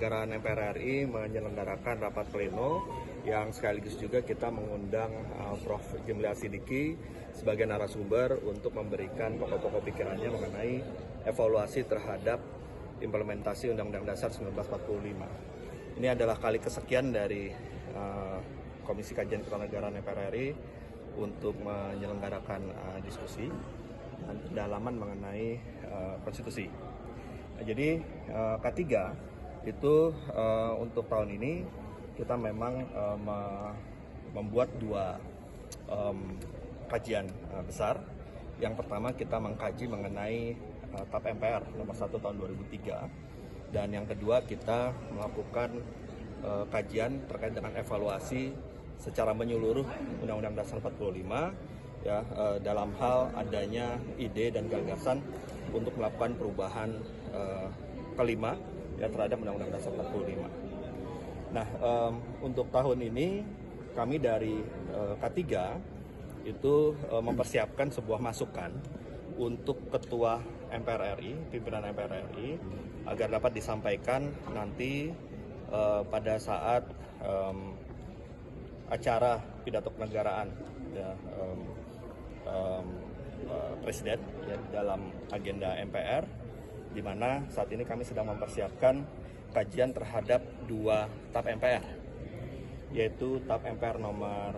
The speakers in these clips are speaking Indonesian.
Ketatanegaraan MPR RI menyelenggarakan rapat pleno yang sekaligus juga kita mengundang Prof. Jimli Asidiki sebagai narasumber untuk memberikan pokok-pokok pikirannya mengenai evaluasi terhadap implementasi Undang-Undang Dasar 1945. Ini adalah kali kesekian dari Komisi Kajian Ketatanegaraan MPR RI untuk menyelenggarakan diskusi dan pendalaman mengenai konstitusi. Jadi K3 itu untuk tahun ini kita memang membuat dua kajian besar. Yang pertama kita mengkaji mengenai TAP MPR nomor 1 tahun 2003, dan yang kedua kita melakukan kajian terkait dengan evaluasi secara menyeluruh Undang-Undang Dasar 45 ya, dalam hal adanya ide dan gagasan untuk melakukan perubahan kelima ya terhadap Undang-Undang Dasar 45. Nah, untuk tahun ini kami dari K3 itu mempersiapkan sebuah masukan untuk Ketua MPR RI, pimpinan MPR RI, agar dapat disampaikan nanti pada saat acara pidato kenegaraan ya, Presiden ya, dalam agenda MPR, di mana saat ini kami sedang mempersiapkan kajian terhadap dua TAP MPR, yaitu TAP MPR nomor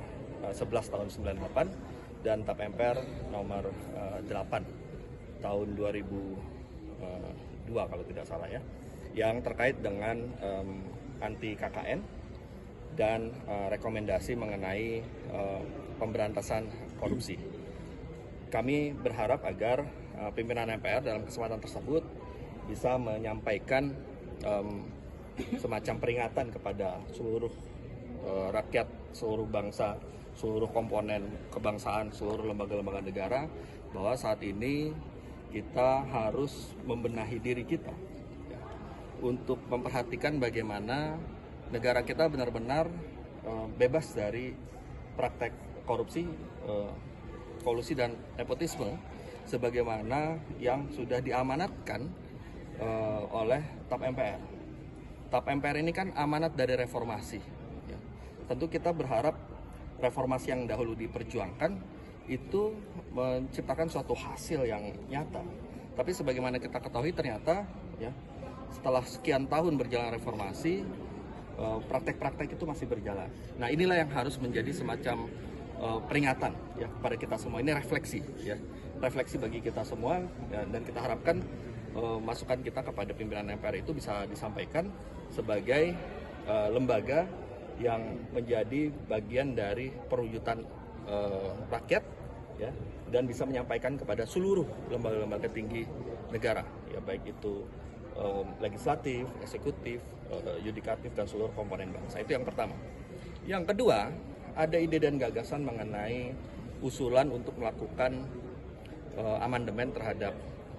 11 tahun 98 dan TAP MPR nomor 8 tahun 2002 kalau tidak salah ya, yang terkait dengan anti KKN dan rekomendasi mengenai pemberantasan korupsi. Kami berharap agar pimpinan MPR dalam kesempatan tersebut bisa menyampaikan semacam peringatan kepada seluruh rakyat, seluruh bangsa, seluruh komponen kebangsaan, seluruh lembaga-lembaga negara, bahwa saat ini kita harus membenahi diri kita ya, untuk memperhatikan bagaimana negara kita benar-benar bebas dari praktek korupsi, kolusi dan nepotisme sebagaimana yang sudah diamanatkan oleh TAP MPR. TAP MPR ini kan amanat dari reformasi ya. Tentu kita berharap reformasi yang dahulu diperjuangkan itu menciptakan suatu hasil yang nyata. Tapi sebagaimana kita ketahui ternyata ya, setelah sekian tahun berjalan reformasi, praktek-praktek itu masih berjalan. Nah, inilah yang harus menjadi semacam peringatan ya kepada kita semua. Ini refleksi ya, refleksi bagi kita semua ya, dan kita harapkan masukan kita kepada pimpinan MPR itu bisa disampaikan sebagai lembaga yang menjadi bagian dari perwujudan rakyat ya, dan bisa menyampaikan kepada seluruh lembaga-lembaga tinggi negara ya, baik itu legislatif, eksekutif, yudikatif dan seluruh komponen bangsa. Itu yang pertama. Yang kedua, ada ide dan gagasan mengenai usulan untuk melakukan amandemen terhadap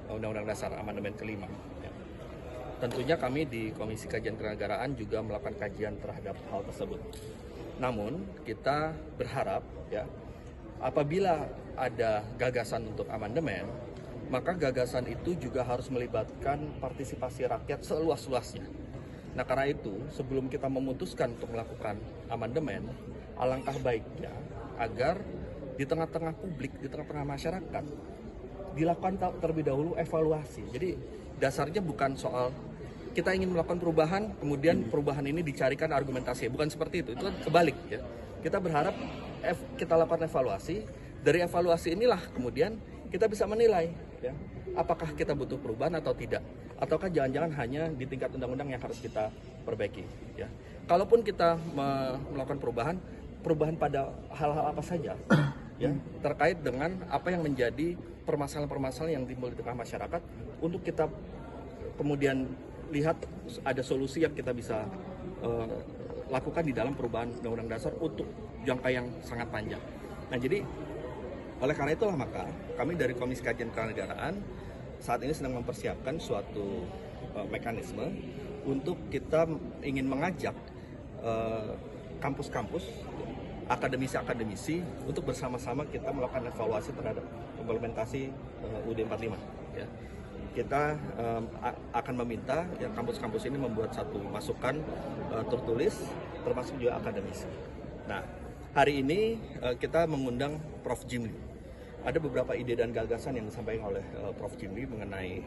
Undang-Undang Dasar, amandemen kelima. Ya. Tentunya kami di Komisi Kajian Ketatanegaraan juga melakukan kajian terhadap hal tersebut. Namun kita berharap ya, apabila ada gagasan untuk amandemen, maka gagasan itu juga harus melibatkan partisipasi rakyat seluas-luasnya. Nah, karena itu sebelum kita memutuskan untuk melakukan amandemen, alangkah baiknya agar di tengah-tengah publik, di tengah-tengah masyarakat dilakukan terlebih dahulu evaluasi. Jadi dasarnya bukan soal kita ingin melakukan perubahan, kemudian perubahan ini dicarikan argumentasi. Bukan seperti itu kan kebalik ya. Kita berharap kita lakukan evaluasi. Dari evaluasi inilah kemudian kita bisa menilai ya, apakah kita butuh perubahan atau tidak, ataukah jangan-jangan hanya di tingkat undang-undang yang harus kita perbaiki ya. Kalaupun kita melakukan perubahan pada hal-hal apa saja ya, terkait dengan apa yang menjadi permasalahan-permasalahan yang timbul di tengah masyarakat, untuk kita kemudian lihat ada solusi yang kita bisa lakukan di dalam perubahan Undang-Undang Dasar untuk jangka yang sangat panjang. Nah, jadi oleh karena itulah maka kami dari Komisi Kajian Ketatanegaraan saat ini sedang mempersiapkan suatu mekanisme untuk kita ingin mengajak kampus-kampus, akademisi-akademisi untuk bersama-sama kita melakukan evaluasi terhadap implementasi UUD 45 ya. kita akan meminta ya kampus-kampus ini membuat satu masukan tertulis, termasuk juga akademisi. Nah, hari ini kita mengundang Prof. Jimli. Ada beberapa ide dan gagasan yang disampaikan oleh Prof. Jimli mengenai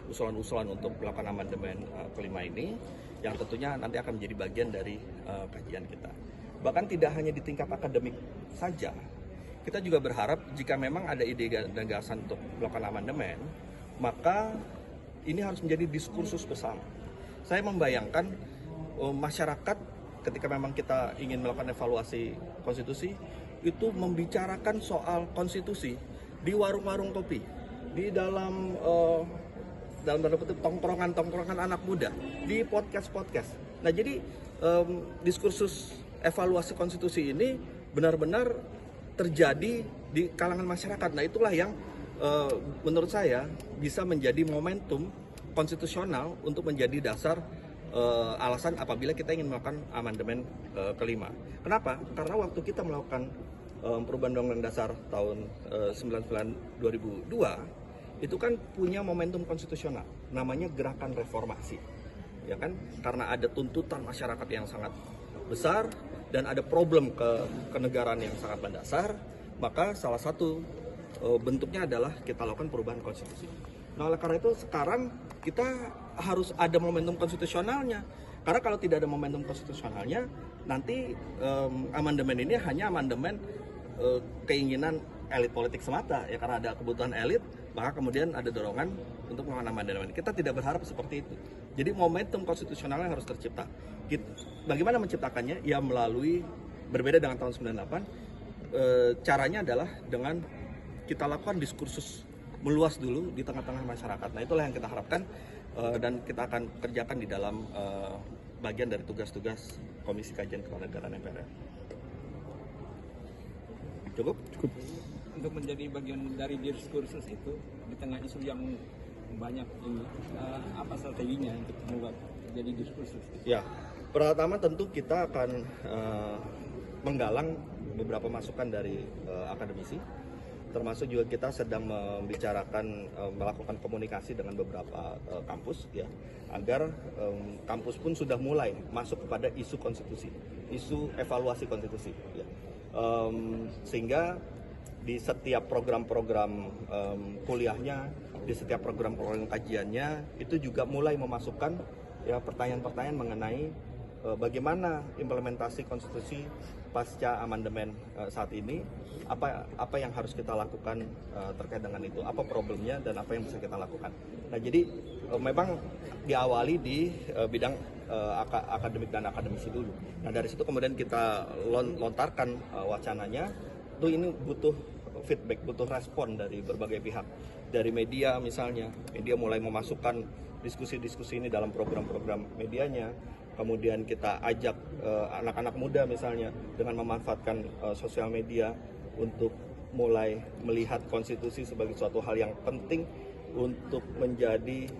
usulan-usulan untuk melakukan amandemen kelima ini, yang tentunya nanti akan menjadi bagian dari kajian kita. Bahkan tidak hanya di tingkat akademik saja, kita juga berharap jika memang ada ide dan gagasan untuk melakukan amandemen, maka ini harus menjadi diskursus bersama. Saya membayangkan masyarakat ketika memang kita ingin melakukan evaluasi konstitusi, itu membicarakan soal konstitusi di warung-warung kopi, di dalam tanda kutip tongkrongan anak muda, di podcast. Nah, jadi diskursus evaluasi konstitusi ini benar-benar terjadi di kalangan masyarakat. Nah, itulah yang menurut saya bisa menjadi momentum konstitusional untuk menjadi dasar alasan apabila kita ingin melakukan amandemen kelima. Kenapa? Karena waktu kita melakukan perubahan Undang-Undang Dasar tahun 2002 itu kan punya momentum konstitusional, namanya gerakan reformasi, ya kan? Karena ada tuntutan masyarakat yang sangat besar dan ada problem kenegaraan yang sangat mendasar, maka salah satu bentuknya adalah kita lakukan perubahan konstitusi. Nah, oleh karena itu sekarang kita harus ada momentum konstitusionalnya. Karena kalau tidak ada momentum konstitusionalnya, nanti amandemen ini hanya amandemen keinginan elit politik semata, ya, karena ada kebutuhan elit, maka kemudian ada dorongan untuk melakukan amandemen. Kita tidak berharap seperti itu. Jadi momentum konstitusionalnya harus tercipta. Bagaimana menciptakannya? Ya melalui, berbeda dengan tahun 98, caranya adalah dengan kita lakukan diskursus meluas dulu di tengah-tengah masyarakat. Nah, itulah yang kita harapkan dan kita akan kerjakan di dalam bagian dari tugas-tugas Komisi Kajian Kewarganegaraan MPR. Cukup? Untuk menjadi bagian dari diskursus itu di tengah isu yang banyak ini, apa strateginya untuk membuat jadi diskursus? Ya, pertama tentu kita akan menggalang beberapa masukan dari akademisi, termasuk juga kita sedang membicarakan melakukan komunikasi dengan beberapa kampus, ya, agar kampus pun sudah mulai masuk kepada isu konstitusi, isu evaluasi konstitusi, ya. Sehingga di setiap program-program kuliahnya, di setiap program-program kajiannya itu juga mulai memasukkan ya pertanyaan-pertanyaan mengenai bagaimana implementasi konstitusi pasca amandemen saat ini, apa yang harus kita lakukan terkait dengan itu, apa problemnya dan apa yang bisa kita lakukan. Nah, jadi memang diawali di bidang akademik dan akademisi dulu. Nah, dari situ kemudian kita lontarkan wacananya. Itu ini butuh feedback, butuh respon dari berbagai pihak. Dari media misalnya, media mulai memasukkan diskusi-diskusi ini dalam program-program medianya. Kemudian kita ajak anak-anak muda misalnya dengan memanfaatkan sosial media untuk mulai melihat konstitusi sebagai suatu hal yang penting untuk menjadi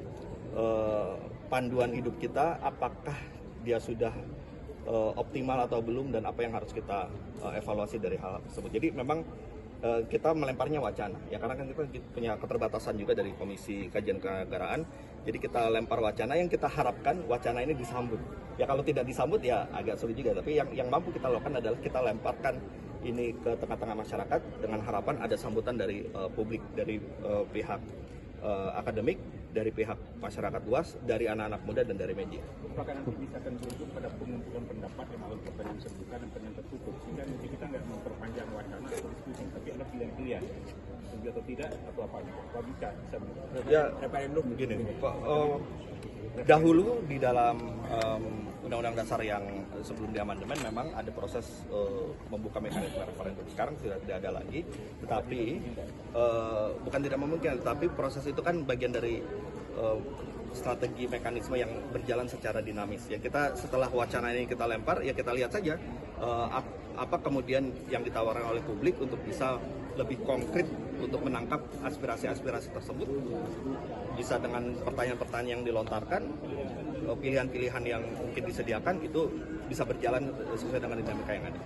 panduan hidup kita, apakah dia sudah optimal atau belum dan apa yang harus kita evaluasi dari hal tersebut. Jadi memang kita melemparnya wacana, ya, karena kan kita punya keterbatasan juga dari Komisi Kajian Kewarganegaraan. Jadi kita lempar wacana yang kita harapkan wacana ini disambut. Ya, kalau tidak disambut ya agak sulit juga, tapi yang mampu kita lakukan adalah kita lemparkan ini ke tengah-tengah masyarakat dengan harapan ada sambutan dari publik, dari pihak akademik, dari pihak masyarakat luas, dari anak-anak muda dan dari media. Apakah nanti bisa akan berujung pada pengumpulan pendapat yang awal pertanyaan terbuka dan pertanyaan tertutup, sehingga nanti kita nggak memperpanjang wacana atau diskusi, tapi ada pilihan-pilihan, setuju atau tidak atau apa? Kalau bisa Ya, referendum begini, Pak. Dahulu di dalam Undang-Undang Dasar yang sebelum diamandemen memang ada proses membuka mekanisme referendum. Sekarang sudah tidak ada lagi, tetapi bukan tidak memungkinkan, tetapi proses itu kan bagian dari strategi mekanisme yang berjalan secara dinamis. Ya, kita setelah wacana ini kita lempar, ya kita lihat saja apa kemudian yang ditawarkan oleh publik untuk bisa lebih konkret untuk menangkap aspirasi-aspirasi tersebut. Bisa dengan pertanyaan-pertanyaan yang dilontarkan, pilihan-pilihan yang mungkin disediakan itu bisa berjalan sesuai dengan dinamika yang ada.